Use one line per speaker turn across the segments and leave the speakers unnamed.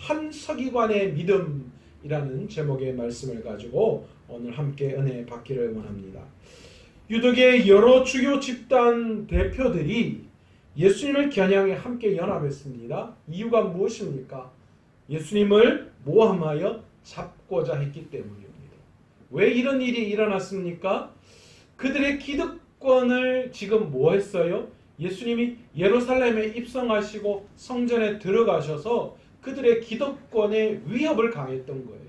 한 서기관의 믿음이라는 제목의 말씀을 가지고 오늘 함께 은혜 받기를 원합니다. 유독의 여러 주요 집단 대표들이 예수님을 겨냥해 함께 연합했습니다. 이유가 무엇입니까? 예수님을 모함하여 잡고자 했기 때문입니다. 왜 이런 일이 일어났습니까? 그들의 기득권을 지금 뭐 했어요? 예수님이 예루살렘에 입성하시고 성전에 들어가셔서 그들의 기득권에 위협을 가했던 거예요.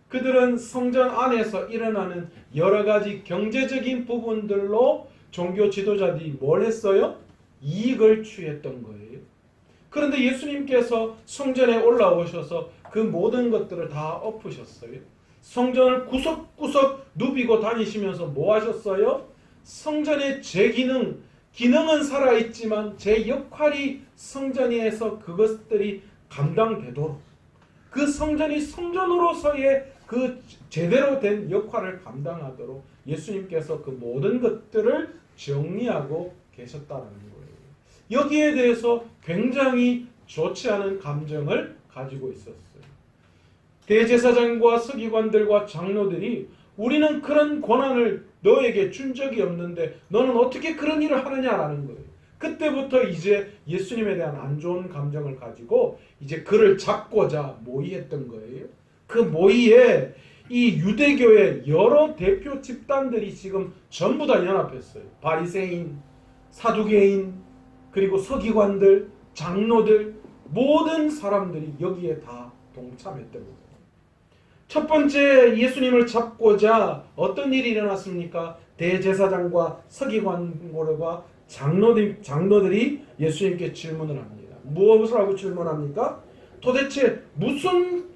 그들은 성전 안에서 일어나는 여러 가지 경제적인 부분들로 종교 지도자들이 뭘 했어요? 이익을 취했던 거예요. 그런데 예수님께서 성전에 올라오셔서 그 모든 것들을 다 엎으셨어요. 성전을 구석구석 누비고 다니시면서 뭐 하셨어요? 성전의 제 기능은 살아있지만 제 역할이 성전에서 그것들이 감당되도록 그 성전이 성전으로서의 그 제대로 된 역할을 감당하도록 예수님께서 그 모든 것들을 정리하고 계셨다는 거예요. 여기에 대해서 굉장히 좋지 않은 감정을 가지고 있었어요. 대제사장과 서기관들과 장로들이 우리는 그런 권한을 너에게 준 적이 없는데 너는 어떻게 그런 일을 하느냐라는 거예요. 그때부터 이제 예수님에 대한 안 좋은 감정을 가지고 이제 그를 잡고자 모의했던 거예요. 그 모의에 이 유대교의 여러 대표 집단들이 지금 전부 다 연합했어요. 바리새인, 사두개인, 그리고 서기관들, 장로들, 모든 사람들이 여기에 다 동참했던 거예요. 첫 번째 예수님을 잡고자 어떤 일이 일어났습니까? 대제사장과 서기관과 장로들이 예수님께 질문을 합니다. 무엇을 하고 질문합니까? 도대체 무슨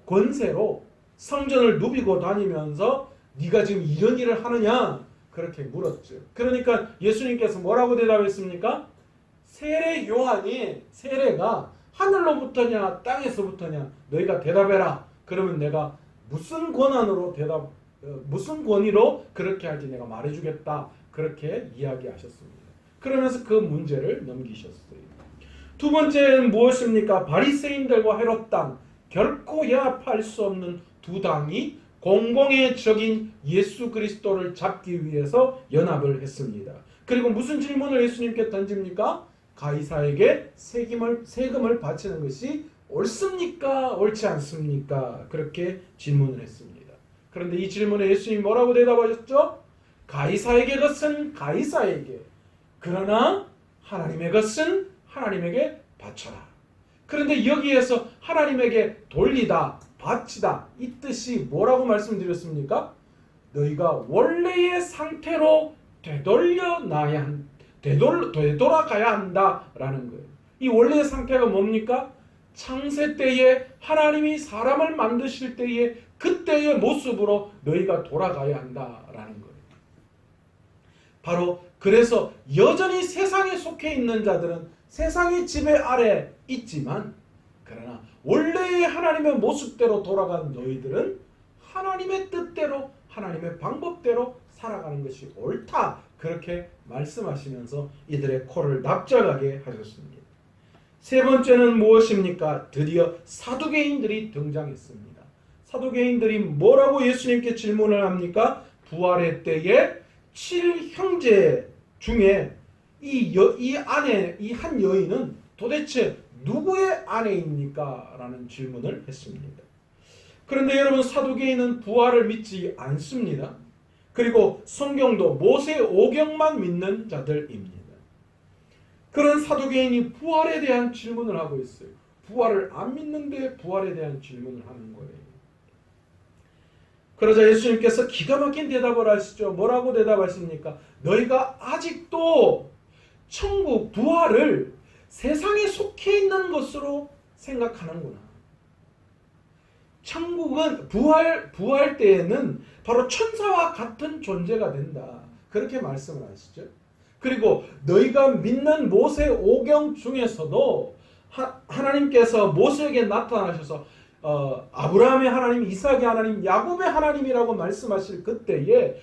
권세로 성전을 누비고 다니면서 네가 지금 이런 일을 하느냐? 그렇게 물었죠. 그러니까 예수님께서 뭐라고 대답했습니까? 세례 요한이 세례가 하늘로부터냐 땅에서부터냐 너희가 대답해라. 그러면 내가 무슨 권한으로 무슨 권위로 그렇게 할지 내가 말해주겠다. 그렇게 이야기하셨습니다. 그러면서 그 문제를 넘기셨어요. 두 번째는 무엇입니까? 바리새인들과 헤롯 당, 결코 연합할 수 없는 두 당이 공공의 적인 예수 그리스도를 잡기 위해서 연합을 했습니다. 그리고 무슨 질문을 예수님께 던집니까? 가이사에게 세금을 바치는 것이 옳습니까? 옳지 않습니까? 그렇게 질문을 했습니다. 그런데 이 질문에 예수님이 뭐라고 대답하셨죠? 가이사에게 것은 가이사에게, 그러나 하나님의 것은 하나님에게 바쳐라. 그런데 여기에서 하나님에게 돌리다, 바치다 이 뜻이 뭐라고 말씀드렸습니까? 너희가 원래의 상태로 되돌아가야 한다라는 거예요. 이 원래의 상태가 뭡니까? 창세 때에 하나님이 사람을 만드실 때에 그때의 모습으로 너희가 돌아가야 한다라는 거예요. 바로 그래서 여전히 세상에 속해 있는 자들은 세상의 지배 아래 있지만 그러나 원래의 하나님의 모습대로 돌아간 너희들은 하나님의 뜻대로 하나님의 방법대로 살아가는 것이 옳다. 그렇게 말씀하시면서 이들의 코를 납작하게 하셨습니다. 세 번째는 무엇입니까? 드디어 사두개인들이 등장했습니다. 사두개인들이 뭐라고 예수님께 질문을 합니까? 부활의 때에 7형제 중에 이 한 여인은 도대체 누구의 아내입니까? 라는 질문을 했습니다. 그런데 여러분, 사두개인은 부활을 믿지 않습니다. 그리고 성경도 모세 오경만 믿는 자들입니다. 그런 사두개인이 부활에 대한 질문을 하고 있어요. 부활을 안 믿는데 부활에 대한 질문을 하는 거예요. 그러자 예수님께서 기가 막힌 대답을 하시죠. 뭐라고 대답하십니까? 너희가 아직도 천국 부활을 세상에 속해 있는 것으로 생각하는구나. 천국은 부활 때에는 바로 천사와 같은 존재가 된다. 그렇게 말씀을 하시죠. 그리고 너희가 믿는 모세 오경 중에서도 하나님께서 모세에게 나타나셔서 아브라함의 하나님, 이삭의 하나님, 야곱의 하나님이라고 말씀하실 그때에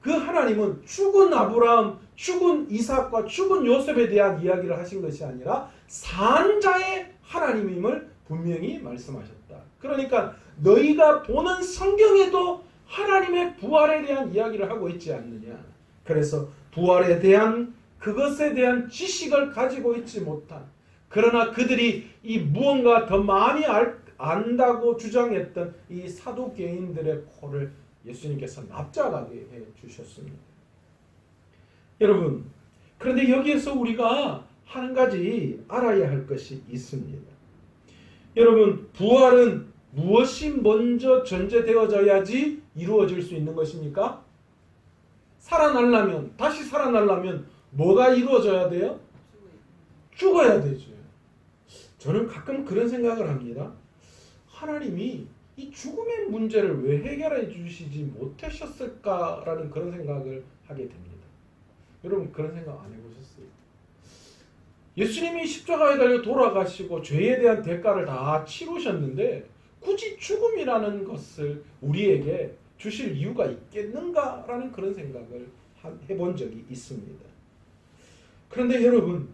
그 하나님은 죽은 아브라함, 죽은 이삭과 죽은 요셉에 대한 이야기를 하신 것이 아니라 산 자의 하나님임을 분명히 말씀하셨다. 그러니까 너희가 보는 성경에도 하나님의 부활에 대한 이야기를 하고 있지 않느냐. 그래서 부활에 대한 그것에 대한 지식을 가지고 있지 못한, 그러나 그들이 이 무언가 더 많이 안다고 주장했던 이 사두개인들의 코를 예수님께서 납작하게 해 주셨습니다. 여러분, 그런데 여기에서 우리가 한 가지 알아야 할 것이 있습니다. 여러분, 부활은 무엇이 먼저 전제되어져야지 이루어질 수 있는 것입니까? 다시 살아나려면 뭐가 이루어져야 돼요? 죽어야 되죠. 저는 가끔 그런 생각을 합니다. 하나님이 이 죽음의 문제를 왜 해결해 주시지 못하셨을까라는 그런 생각을 하게 됩니다. 여러분, 그런 생각 안 해보셨어요? 예수님이 십자가에 달려 돌아가시고 죄에 대한 대가를 다 치르셨는데 굳이 죽음이라는 것을 우리에게 주실 이유가 있겠는가라는 그런 생각을 해본 적이 있습니다. 그런데 여러분,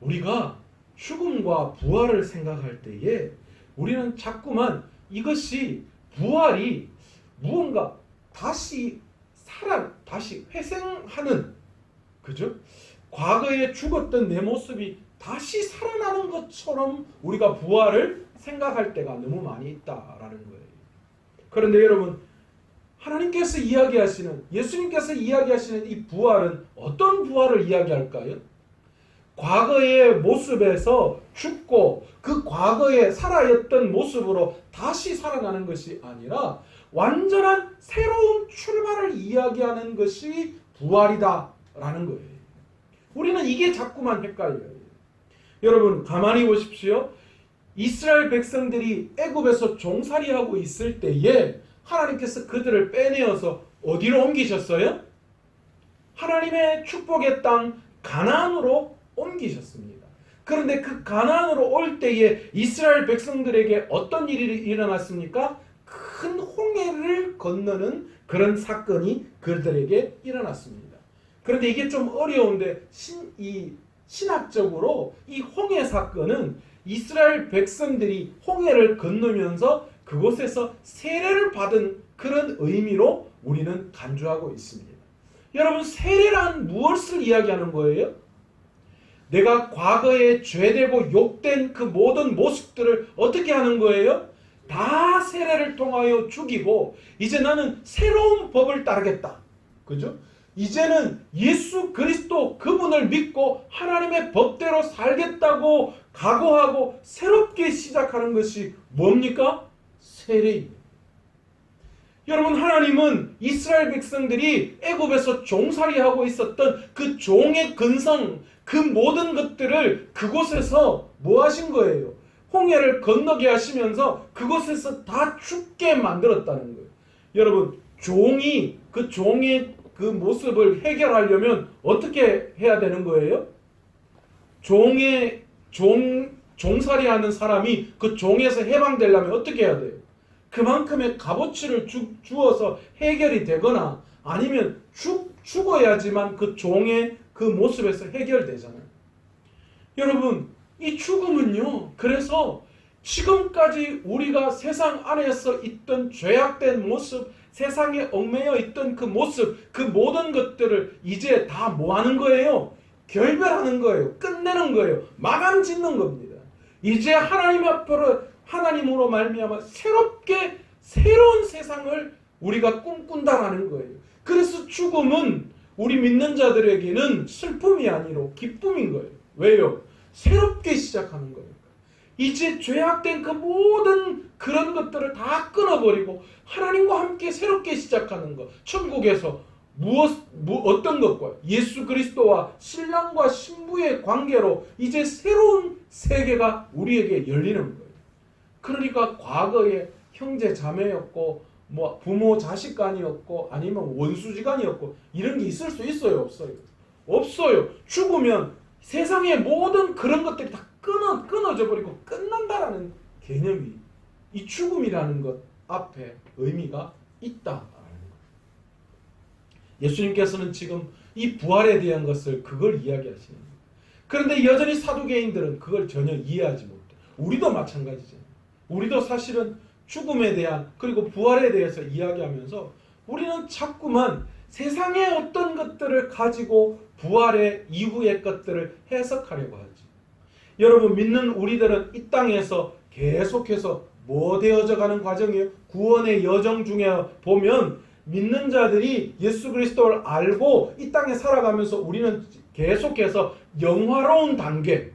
우리가 죽음과 부활을 생각할 때에 우리는 자꾸만 이것이 부활이 무언가 다시 회생하는, 그죠? 과거에 죽었던 내 모습이 다시 살아나는 것처럼 우리가 부활을 생각할 때가 너무 많이 있다라는 거예요. 그런데 여러분, 하나님께서 이야기하시는, 예수님께서 이야기하시는 이 부활은 어떤 부활을 이야기할까요? 과거의 모습에서 죽고 그 과거에 살아있던 모습으로 다시 살아나는 것이 아니라 완전한 새로운 출발을 이야기하는 것이 부활이다라는 거예요. 우리는 이게 자꾸만 헷갈려요. 여러분, 가만히 보십시오. 이스라엘 백성들이 애굽에서 종살이하고 있을 때에 하나님께서 그들을 빼내어서 어디로 옮기셨어요? 하나님의 축복의 땅 가나안으로 옮기셨습니다. 그런데 그 가나안으로 올 때에 이스라엘 백성들에게 어떤 일이 일어났습니까? 큰 홍해를 건너는 그런 사건이 그들에게 일어났습니다. 그런데 이게 좀 어려운데 신학적으로 이 홍해 사건은 이스라엘 백성들이 홍해를 건너면서 그곳에서 세례를 받은 그런 의미로 우리는 간주하고 있습니다. 여러분, 세례란 무엇을 이야기하는 거예요? 내가 과거에 죄되고 욕된 그 모든 모습들을 어떻게 하는 거예요? 다 세례를 통하여 죽이고 이제 나는 새로운 법을 따르겠다. 그죠? 이제는 예수 그리스도 그분을 믿고 하나님의 법대로 살겠다고 각오하고 새롭게 시작하는 것이 뭡니까? 세례입니다. 여러분, 하나님은 이스라엘 백성들이 애굽에서 종살이하고 있었던 그 종의 근성, 그 모든 것들을 그곳에서 뭐 하신 거예요? 홍해를 건너게 하시면서 그곳에서 다 죽게 만들었다는 거예요. 여러분, 종이 그 종의 그 모습을 해결하려면 어떻게 해야 되는 거예요? 종살이하는 사람이 그 종에서 해방되려면 어떻게 해야 돼요? 그만큼의 값어치를 주어서 해결이 되거나 아니면 죽어야지만 그 종의 그 모습에서 해결되잖아요. 여러분, 이 죽음은요, 그래서 지금까지 우리가 세상 안에서 있던 죄악된 모습, 세상에 얽매여 있던 그 모습, 그 모든 것들을 이제 다 뭐 하는 거예요? 결별하는 거예요. 끝내는 거예요. 마감 짓는 겁니다. 이제 하나님 앞으로, 하나님으로 말미암아 새로운 세상을 우리가 꿈꾼다라는 거예요. 그래서 죽음은 우리 믿는 자들에게는 슬픔이 아니라 기쁨인 거예요. 왜요? 새롭게 시작하는 거예요. 이제 죄악된 그 모든 그런 것들을 다 끊어버리고 하나님과 함께 새롭게 시작하는 것. 천국에서 어떤 것과 예수 그리스도와 신랑과 신부의 관계로 이제 새로운 세계가 우리에게 열리는 거예요. 그러니까 과거에 형제 자매였고 뭐 부모 자식간이었고 아니면 원수지간이었고 이런 게 있을 수 있어요? 없어요? 없어요. 죽으면 세상의 모든 그런 것들이 다 끊어져 버리고 끝난다라는 개념이 이 죽음이라는 것 앞에 의미가 있다라는 거예요. 예수님께서는 지금 이 부활에 대한 것을 그걸 이야기하시는 거예요. 그런데 여전히 사두개인들은 그걸 전혀 이해하지 못해요. 우리도 마찬가지잖아요. 우리도 사실은 죽음에 대한 그리고 부활에 대해서 이야기하면서 우리는 자꾸만 세상의 어떤 것들을 가지고 부활의 이후의 것들을 해석하려고 하지. 여러분, 믿는 우리들은 이 땅에서 계속해서 뭐 되어져 가는 과정이에요? 구원의 여정 중에 보면 믿는 자들이 예수 그리스도를 알고 이 땅에 살아가면서 우리는 계속해서 영화로운 단계,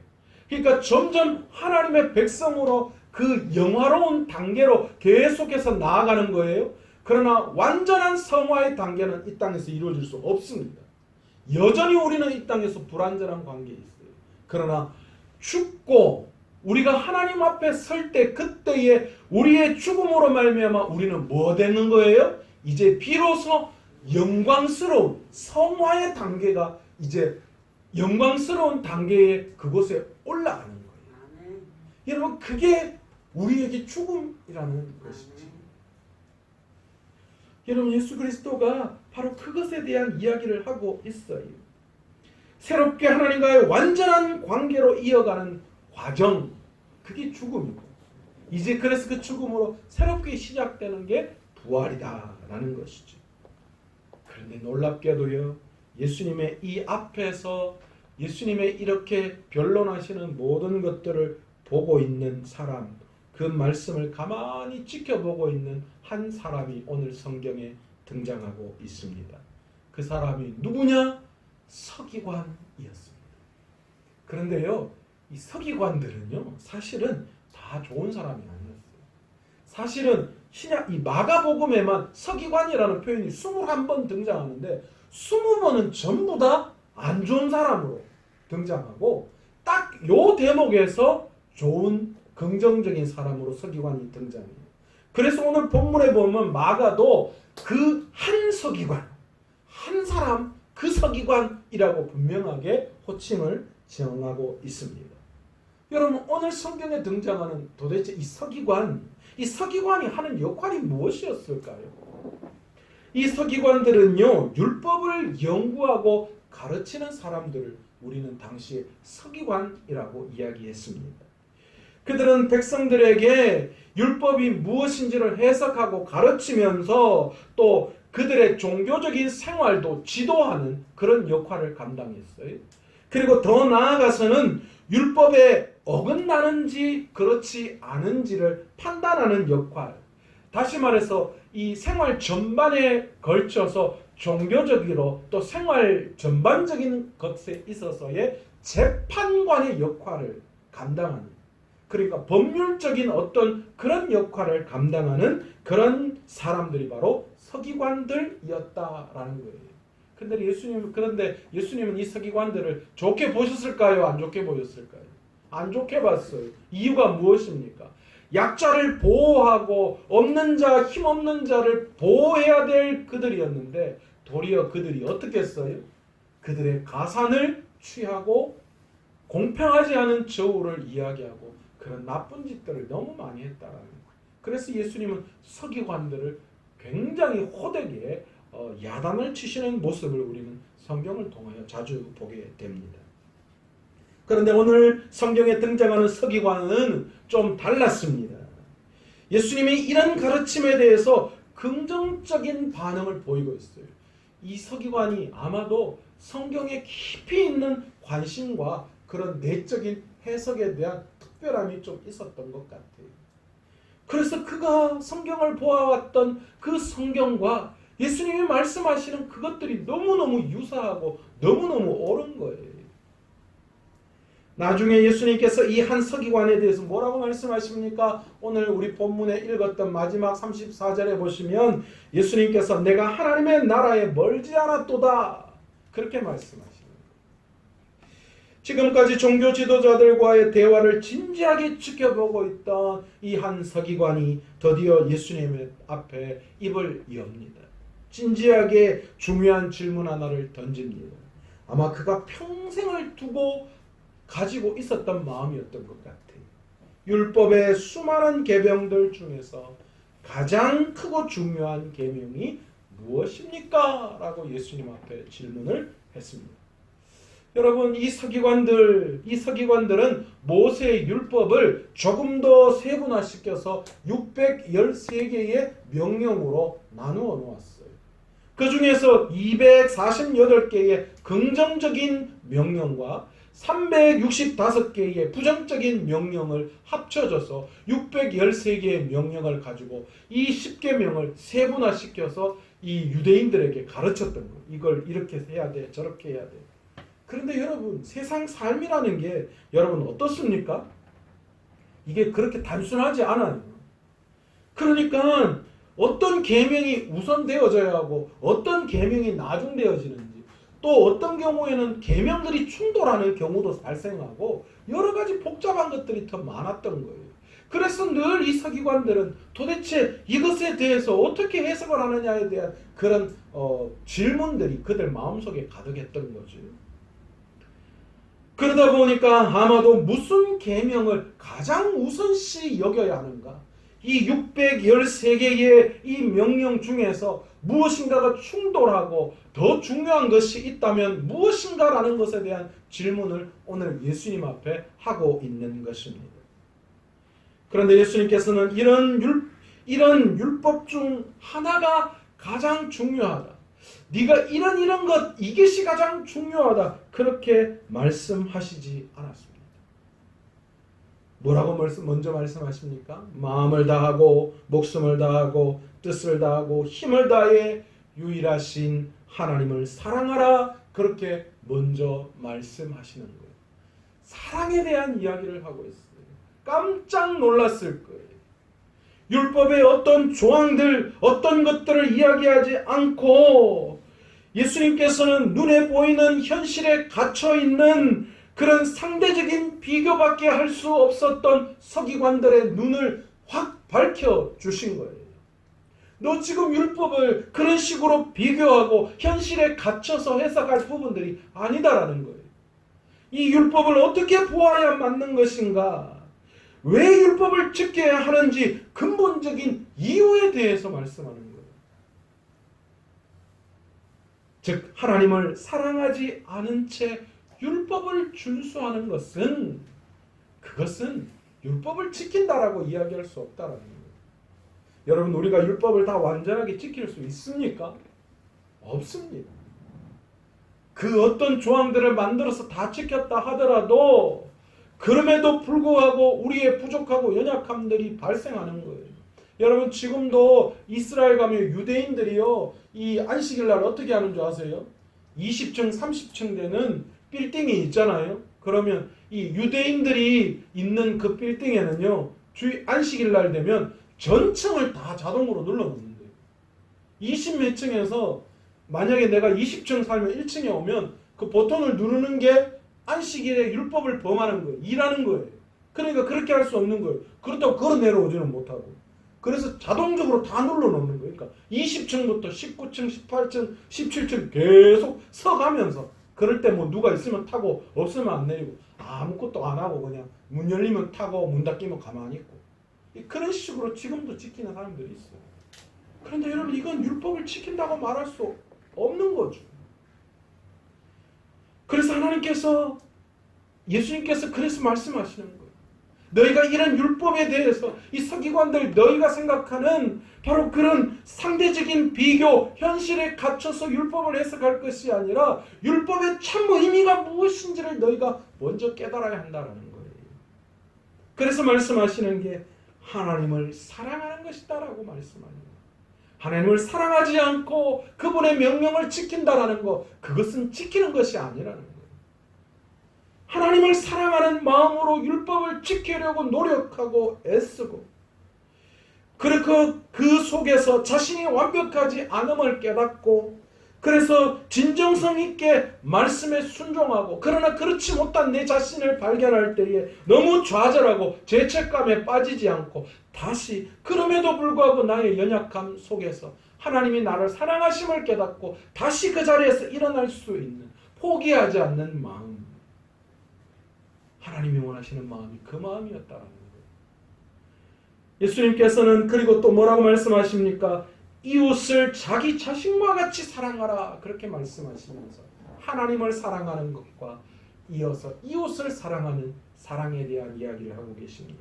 그러니까 점점 하나님의 백성으로 그 영화로운 단계로 계속해서 나아가는 거예요. 그러나 완전한 성화의 단계는 이 땅에서 이루어질 수 없습니다. 여전히 우리는 이 땅에서 불완전한 관계에 있어요. 그러나 죽고 우리가 하나님 앞에 설 때 그때에 우리의 죽음으로 말미암아 우리는 뭐 되는 거예요? 이제 비로소 영광스러운 성화의 단계가 이제 영광스러운 단계에 그곳에 올라가는 거예요. 여러분, 그게 우리에게 죽음이라는 것이지. 여러분, 예수 그리스도가 바로 그것에 대한 이야기를 하고 있어요. 새롭게 하나님과의 완전한 관계로 이어가는 과정, 그게 죽음이고, 이제 그래서 그 죽음으로 새롭게 시작되는 게 부활이다라는 것이죠. 그런데 놀랍게도요, 예수님의 이 앞에서 예수님의 이렇게 변론하시는 모든 것들을 보고 있는 사람, 그 말씀을 가만히 지켜보고 있는 한 사람이 오늘 성경에 등장하고 있습니다. 그 사람이 누구냐? 서기관이었습니다. 그런데요, 이 서기관들은요, 사실은 다 좋은 사람이 아니었어요. 사실은 이 마가복음에만 서기관이라는 표현이 21번 등장하는데 20번은 전부 다 안 좋은 사람으로 등장하고 딱 요 대목에서 좋은 긍정적인 사람으로 서기관이 등장해요. 그래서 오늘 본문에 보면 마가도 그 한 서기관, 한 사람, 그 서기관이라고 분명하게 호칭을 정하고 있습니다. 여러분, 오늘 성경에 등장하는 도대체 이 서기관이 하는 역할이 무엇이었을까요? 이 서기관들은요, 율법을 연구하고 가르치는 사람들을 우리는 당시에 서기관이라고 이야기했습니다. 그들은 백성들에게 율법이 무엇인지를 해석하고 가르치면서 또 그들의 종교적인 생활도 지도하는 그런 역할을 감당했어요. 그리고 더 나아가서는 율법에 어긋나는지 그렇지 않은지를 판단하는 역할, 다시 말해서 이 생활 전반에 걸쳐서 종교적으로 또 생활 전반적인 것에 있어서의 재판관의 역할을 감당하는, 그러니까 법률적인 어떤 그런 역할을 감당하는 그런 사람들이 바로 서기관들이었다라는 거예요. 그런데 예수님은 이 서기관들을 좋게 보셨을까요? 안 좋게 보셨을까요? 안 좋게 봤어요. 이유가 무엇입니까? 약자를 보호하고 없는 자, 힘없는 자를 보호해야 될 그들이었는데 도리어 그들이 어떻게 했어요? 그들의 가산을 취하고 공평하지 않은 저울을 이야기하고 그런 나쁜 짓들을 너무 많이 했다라는 거예요. 그래서 예수님은 서기관들을 굉장히 호되게 야단을 치시는 모습을 우리는 성경을 통하여 자주 보게 됩니다. 그런데 오늘 성경에 등장하는 서기관은 좀 달랐습니다. 예수님이 이런 가르침에 대해서 긍정적인 반응을 보이고 있어요. 이 서기관이 아마도 성경에 깊이 있는 관심과 그런 내적인 해석에 대한 특별함이 좀 있었던 것 같아요. 그래서 그가 성경을 보아왔던 그 성경과 예수님이 말씀하시는 그것들이 너무너무 유사하고 너무너무 옳은 거예요. 나중에 예수님께서 이 한 서기관에 대해서 뭐라고 말씀하십니까? 오늘 우리 본문에 읽었던 마지막 34절에 보시면 예수님께서 내가 하나님의 나라에 멀지 않았도다, 그렇게 말씀하십니다. 지금까지 종교 지도자들과의 대화를 진지하게 지켜보고 있던 이 한 서기관이 드디어 예수님의 앞에 입을 엽니다. 진지하게 중요한 질문 하나를 던집니다. 아마 그가 평생을 두고 가지고 있었던 마음이었던 것 같아요. 율법의 수많은 계명들 중에서 가장 크고 중요한 계명이 무엇입니까? 라고 예수님 앞에 질문을 했습니다. 여러분, 이 서기관들은 모세의 율법을 조금 더 세분화시켜서 613개의 명령으로 나누어 놓았어요. 그 중에서 248개의 긍정적인 명령과 365개의 부정적인 명령을 합쳐져서 613개의 명령을 가지고 이 10계명을 세분화시켜서 이 유대인들에게 가르쳤던 거예요. 이걸 이렇게 해야 돼, 저렇게 해야 돼. 그런데 여러분, 세상 삶이라는 게 여러분 어떻습니까? 이게 그렇게 단순하지 않아요. 그러니까 어떤 계명이 우선되어져야 하고 어떤 계명이 나중되어지는지, 또 어떤 경우에는 계명들이 충돌하는 경우도 발생하고 여러 가지 복잡한 것들이 더 많았던 거예요. 그래서 늘 이 서기관들은 도대체 이것에 대해서 어떻게 해석을 하느냐에 대한 그런 질문들이 그들 마음속에 가득했던 거죠. 그러다 보니까 아마도 무슨 계명을 가장 우선시 여겨야 하는가? 이 613개의 이 명령 중에서 무엇인가가 충돌하고 더 중요한 것이 있다면 무엇인가라는 것에 대한 질문을 오늘 예수님 앞에 하고 있는 것입니다. 그런데 예수님께서는 이런 율법 중 하나가 가장 중요하다. 네가 이런 것, 이것이 가장 중요하다. 그렇게 말씀하시지 않았습니다. 뭐라고 먼저 말씀하십니까? 마음을 다하고 목숨을 다하고 뜻을 다하고 힘을 다해 유일하신 하나님을 사랑하라. 그렇게 먼저 말씀하시는 거예요. 사랑에 대한 이야기를 하고 있어요. 깜짝 놀랐을 거예요. 율법의 어떤 조항들, 어떤 것들을 이야기하지 않고 예수님께서는 눈에 보이는 현실에 갇혀있는 그런 상대적인 비교밖에 할 수 없었던 서기관들의 눈을 확 밝혀주신 거예요. 너 지금 율법을 그런 식으로 비교하고 현실에 갇혀서 해석할 부분들이 아니다라는 거예요. 이 율법을 어떻게 보아야 맞는 것인가? 왜 율법을 지켜야 하는지 근본적인 이유에 대해서 말씀하는 거예요. 즉 하나님을 사랑하지 않은 채 율법을 준수하는 것은 그것은 율법을 지킨다라고 이야기할 수 없다라는 거예요. 여러분, 우리가 율법을 다 완전하게 지킬 수 있습니까? 없습니다. 그 어떤 조항들을 만들어서 다 지켰다 하더라도 그럼에도 불구하고 우리의 부족하고 연약함들이 발생하는 거예요. 여러분, 지금도 이스라엘 가면 유대인들이요, 이 안식일 날 어떻게 하는 줄 아세요? 20층, 30층 되는 빌딩이 있잖아요. 그러면 이 유대인들이 있는 그 빌딩에는요, 안식일 날 되면 전층을 다 자동으로 눌러놓는데요. 20몇 층에서 만약에 내가 20층 살면 1층에 오면 그 버튼을 누르는 게 안식일에 율법을 범하는 거예요. 일하는 거예요. 그러니까 그렇게 할 수 없는 거예요. 그렇다고 걸어 내려오지는 못하고. 그래서 자동적으로 다 눌러놓는 거예요. 그러니까 20층부터 19층, 18층, 17층 계속 서가면서 그럴 때 뭐 누가 있으면 타고 없으면 안 내리고 아무것도 안 하고 그냥 문 열리면 타고 문 닫히면 가만히 있고 그런 식으로 지금도 지키는 사람들이 있어요. 그런데 여러분, 이건 율법을 지킨다고 말할 수 없는 거죠. 그래서 예수님께서 그래서 말씀하시는 거예요. 너희가 이런 율법에 대해서 이 서기관들 너희가 생각하는 바로 그런 상대적인 비교, 현실에 갇혀서 율법을 해석할 것이 아니라 율법의 참 의미가 무엇인지를 너희가 먼저 깨달아야 한다는 거예요. 그래서 말씀하시는 게 하나님을 사랑하는 것이다라고 말씀하는 거예요. 하나님을 사랑하지 않고 그분의 명령을 지킨다라는 것, 그것은 지키는 것이 아니라는 거예요. 하나님을 사랑하는 마음으로 율법을 지키려고 노력하고 애쓰고, 그리고 그 속에서 자신이 완벽하지 않음을 깨닫고, 그래서 진정성 있게 말씀에 순종하고, 그러나 그렇지 못한 내 자신을 발견할 때에 너무 좌절하고 죄책감에 빠지지 않고 다시 그럼에도 불구하고 나의 연약함 속에서 하나님이 나를 사랑하심을 깨닫고 다시 그 자리에서 일어날 수 있는, 포기하지 않는 마음, 하나님이 원하시는 마음이 그 마음이었다라는 거예요. 예수님께서는 그리고 또 뭐라고 말씀하십니까? 이웃을 자기 자신과 같이 사랑하라, 그렇게 말씀하시면서 하나님을 사랑하는 것과 이어서 이웃을 사랑하는 사랑에 대한 이야기를 하고 계십니다.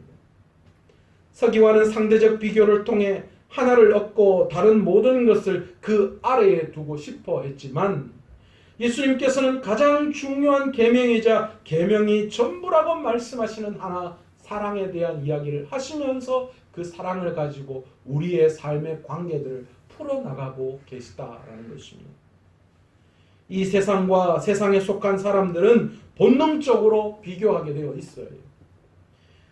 서기관은 상대적 비교를 통해 하나를 얻고 다른 모든 것을 그 아래에 두고 싶어 했지만 예수님께서는 가장 중요한 계명이자 계명이 전부라고 말씀하시는 하나, 사랑에 대한 이야기를 하시면서 그 사랑을 가지고 우리의 삶의 관계들을 풀어나가고 계시다라는 것입니다. 이 세상과 세상에 속한 사람들은 본능적으로 비교하게 되어 있어요.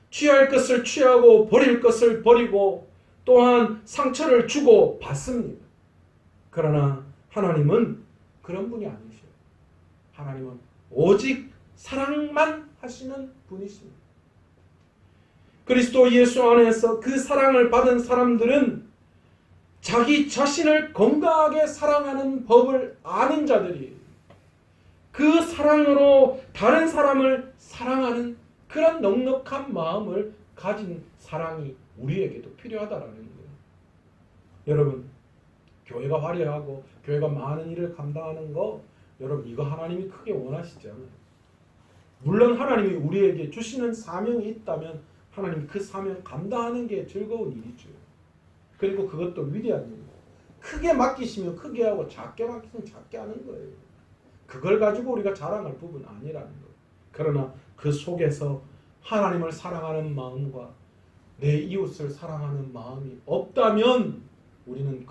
취할 것을 취하고 버릴 것을 버리고 또한 상처를 주고 받습니다. 그러나 하나님은 그런 분이 아니셔요. 하나님은 오직 사랑만 하시는 분이십니다. 그리스도 예수 안에서 그 사랑을 받은 사람들은 자기 자신을 건강하게 사랑하는 법을 아는 자들이 그 사랑으로 다른 사람을 사랑하는 그런 넉넉한 마음을 가진 사랑이 우리에게도 필요하다라는 거예요. 여러분, 교회가 화려하고 교회가 많은 일을 감당하는 거, 여러분 이거 하나님이 크게 원하시지 않아요. 물론 하나님이 우리에게 주시는 사명이 있다면 하나님 그 사명 감당하는 게 즐거운 일이죠. 그리고 그것도 위대한 일이에요. 크게 맡기시면 크게 하고 작게 맡기시면 작게 하는 거예요. 그걸 가지고 우리가 자랑할 부분은 아니라는 거예요. 그러나 그 속에서 하나님을 사랑하는 마음과 내 이웃을 사랑하는 마음이 없다면 우리는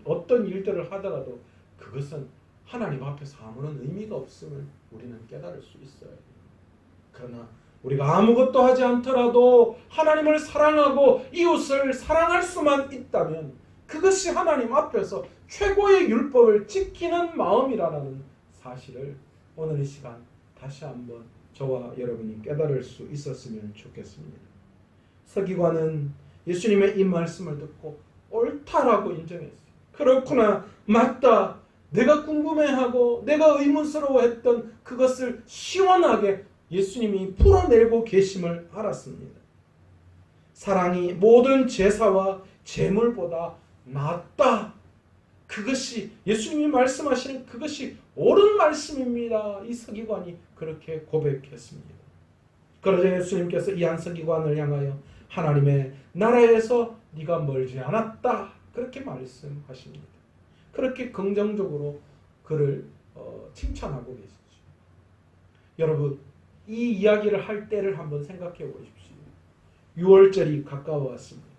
어떤 일들을 하더라도 그것은 하나님 앞에서 아무런 의미가 없음을 우리는 깨달을 수 있어요. 그러나 우리가 아무것도 하지 않더라도 하나님을 사랑하고 이웃을 사랑할 수만 있다면 그것이 하나님 앞에서 최고의 율법을 지키는 마음이라는 사실을 오늘 이 시간 다시 한번 저와 여러분이 깨달을 수 있었으면 좋겠습니다. 서기관은 예수님의 이 말씀을 듣고 옳다라고 인정했어요. 그렇구나, 맞다. 내가 궁금해하고 내가 의문스러워했던 그것을 시원하게 예수님이 풀어내고 계심을 알았습니다. 사랑이 모든 제사와 제물보다 낫다. 그것이 예수님이 말씀하시는 그것이 옳은 말씀입니다. 이 서기관이 그렇게 고백했습니다. 그러자 예수님께서 이 한 서기관을 향하여 하나님의 나라에서 네가 멀지 않았다. 그렇게 말씀하십니다. 그렇게 긍정적으로 그를 칭찬하고 계시죠. 여러분, 이 이야기를 할 때를 한번 생각해 보십시오. 6월절이 가까워왔습니다.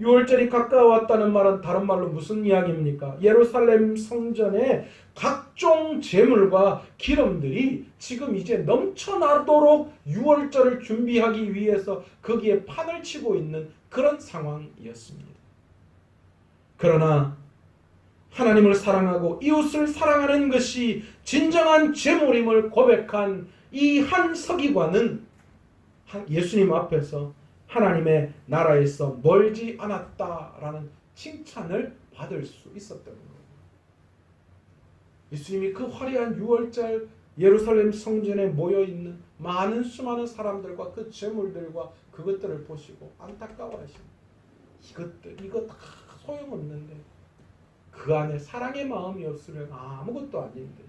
6월절이 가까워왔다는 말은 다른 말로 무슨 이야기입니까? 예루살렘 성전에 각종 제물과 기름들이 지금 이제 넘쳐나도록 6월절을 준비하기 위해서 거기에 판을 치고 있는 그런 상황이었습니다. 그러나 하나님을 사랑하고 이웃을 사랑하는 것이 진정한 제물임을 고백한 이 한 서기관은 예수님 앞에서 하나님의 나라에서 멀지 않았다라는 칭찬을 받을 수 있었던 거예요. 예수님이 그 화려한 6월절 예루살렘 성전에 모여있는 수많은 사람들과 그 제물들과 그것들을 보시고 안타까워하십니다. 이거 다 소용없는데 그 안에 사랑의 마음이 없으면 아무것도 아닌데.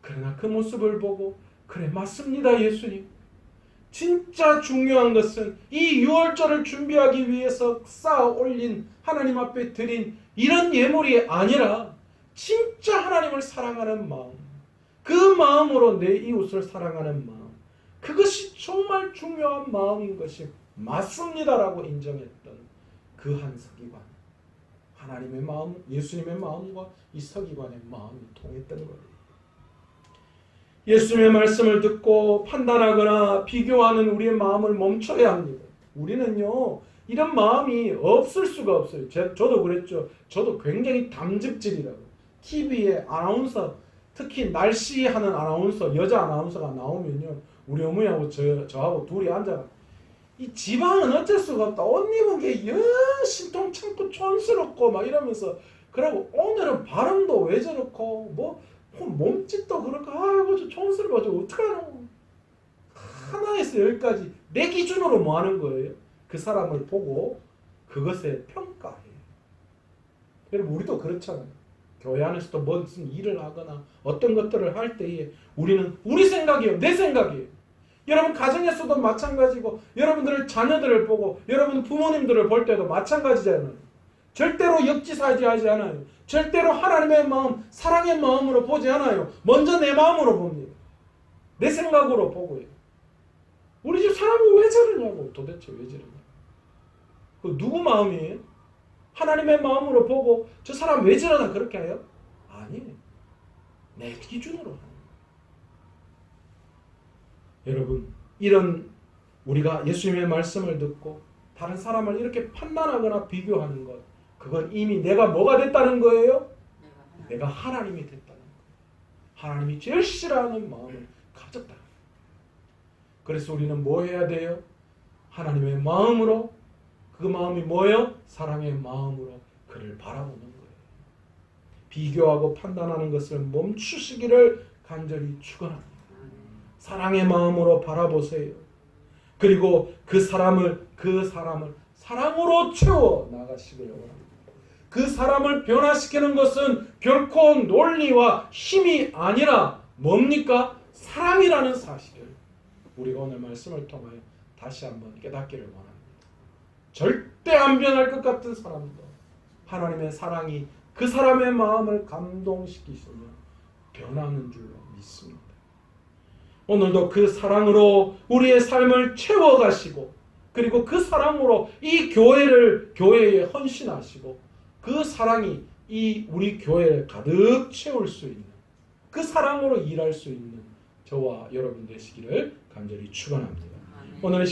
그러나 그 모습을 보고 그래, 맞습니다 예수님. 진짜 중요한 것은 이 6월절을 준비하기 위해서 쌓아 올린 하나님 앞에 드린 이런 예물이 아니라 진짜 하나님을 사랑하는 마음, 그 마음으로 내 이웃을 사랑하는 마음, 그것이 정말 중요한 마음인 것이 맞습니다라고 인정했던 그 한 서기관. 하나님의 마음, 예수님의 마음과 이 서기관의 마음이 통했던 거예요. 예수님의 말씀을 듣고 판단하거나 비교하는 우리의 마음을 멈춰야 합니다. 우리는요, 이런 마음이 없을 수가 없어요. 저도 그랬죠. 저도 굉장히 담즙질이라고. TV에 아나운서, 특히 날씨하는 아나운서, 여자 아나운서가 나오면요, 우리 어머니하고 저하고 둘이 앉아가 이 지방은 어쩔 수가 없다. 옷 입은 게 영 신통 참고 촌스럽고 막 이러면서, 그리고 오늘은 발음도 왜 저렇고 뭐 몸짓도 그렇고, 아이고 저 촌스러워, 저 어떡하노. 하나에서 열까지 내 기준으로 뭐 하는 거예요? 그 사람을 보고 그것에 평가해요. 여러분, 우리도 그렇잖아요. 교회 안에서도 무슨 일을 하거나 어떤 것들을 할 때에 우리는 우리 생각이에요. 내 생각이에요. 여러분 가정에서도 마찬가지고 여러분들 자녀들을 보고 여러분 부모님들을 볼 때도 마찬가지잖아요. 절대로 역지사지하지 않아요. 절대로 하나님의 마음, 사랑의 마음으로 보지 않아요. 먼저 내 마음으로 봅니다. 내 생각으로 보고요. 우리 집 사람이 왜 저러냐고. 도대체 왜 저러냐. 그 누구 마음이에요? 하나님의 마음으로 보고 저 사람 왜 저러나 그렇게 해요? 아니에요. 내 기준으로 하는 거예요. 여러분 이런 우리가 예수님의 말씀을 듣고 다른 사람을 이렇게 판단하거나 비교하는 것 그건 이미 내가 뭐가 됐다는 거예요? 내가 하나님이 됐다는 거예요. 하나님이 제일 싫어하는 마음을 가졌다는 거예요. 그래서 우리는 뭐 해야 돼요? 하나님의 마음으로 그 마음이 뭐예요? 사랑의 마음으로 그를 바라보는 거예요. 비교하고 판단하는 것을 멈추시기를 간절히 축원합니다. 사랑의 마음으로 바라보세요. 그리고 그 사람을 사랑으로 채워 나가시기를 원합니다. 그 사람을 변화시키는 것은 결코 논리와 힘이 아니라 뭡니까? 사랑이라는 사실을 우리가 오늘 말씀을 통하여 다시 한번 깨닫기를 원합니다. 절대 안 변할 것 같은 사람도 하나님의 사랑이 그 사람의 마음을 감동시키시며 변하는 줄로 믿습니다. 오늘도 그 사랑으로 우리의 삶을 채워가시고 그리고 그 사랑으로 이 교회에 헌신하시고 그 사랑이 이 우리 교회를 가득 채울 수 있는 그 사랑으로 일할 수 있는 저와 여러분 되시기를 간절히 축원합니다. 오늘